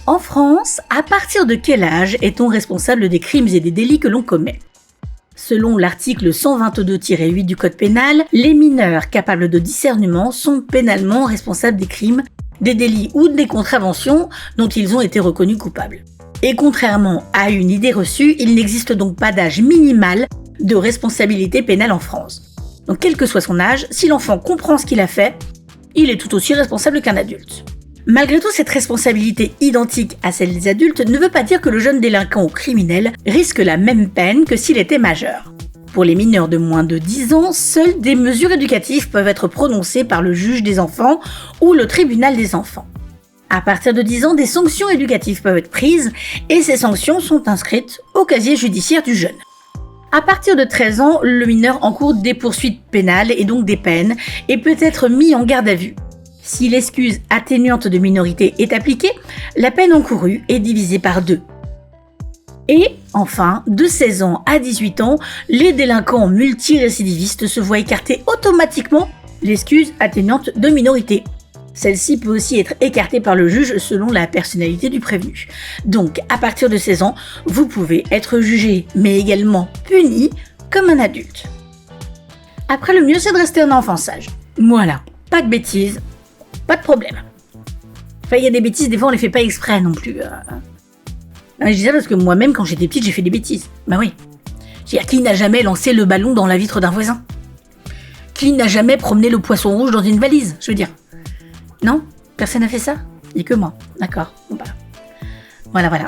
En France, à partir de quel âge est-on responsable des crimes et des délits que l'on commet ? Selon l'article 122-8 du Code pénal, les mineurs capables de discernement sont pénalement responsables des crimes, des délits ou des contraventions dont ils ont été reconnus coupables. Et contrairement à une idée reçue, il n'existe donc pas d'âge minimal de responsabilité pénale en France. Donc quel que soit son âge, si l'enfant comprend ce qu'il a fait, il est tout aussi responsable qu'un adulte. Malgré tout, cette responsabilité identique à celle des adultes ne veut pas dire que le jeune délinquant ou criminel risque la même peine que s'il était majeur. Pour les mineurs de moins de 10 ans, seules des mesures éducatives peuvent être prononcées par le juge des enfants ou le tribunal des enfants. À partir de 10 ans, des sanctions éducatives peuvent être prises et ces sanctions sont inscrites au casier judiciaire du jeune. À partir de 13 ans, le mineur encourt des poursuites pénales et donc des peines et peut être mis en garde à vue. Si l'excuse atténuante de minorité est appliquée, la peine encourue est divisée par 2. Et enfin, de 16 ans à 18 ans, les délinquants multirécidivistes se voient écarter automatiquement l'excuse atténuante de minorité. Celle-ci peut aussi être écartée par le juge selon la personnalité du prévenu. Donc, à partir de 16 ans, vous pouvez être jugé, mais également puni comme un adulte. Après, le mieux, c'est de rester un enfant sage. Voilà, pas de bêtises, pas de problème. Enfin, il y a des bêtises, des fois, on les fait pas exprès non plus. Je dis ça parce que moi-même, quand j'étais petite, j'ai fait des bêtises. Bah oui. Qui n'a jamais lancé le ballon dans la vitre d'un voisin ? Qui n'a jamais promené le poisson rouge dans une valise ? Je veux dire. Non ? Personne n'a fait ça ? Il n'y a que moi. D'accord. Bon, bah. Voilà.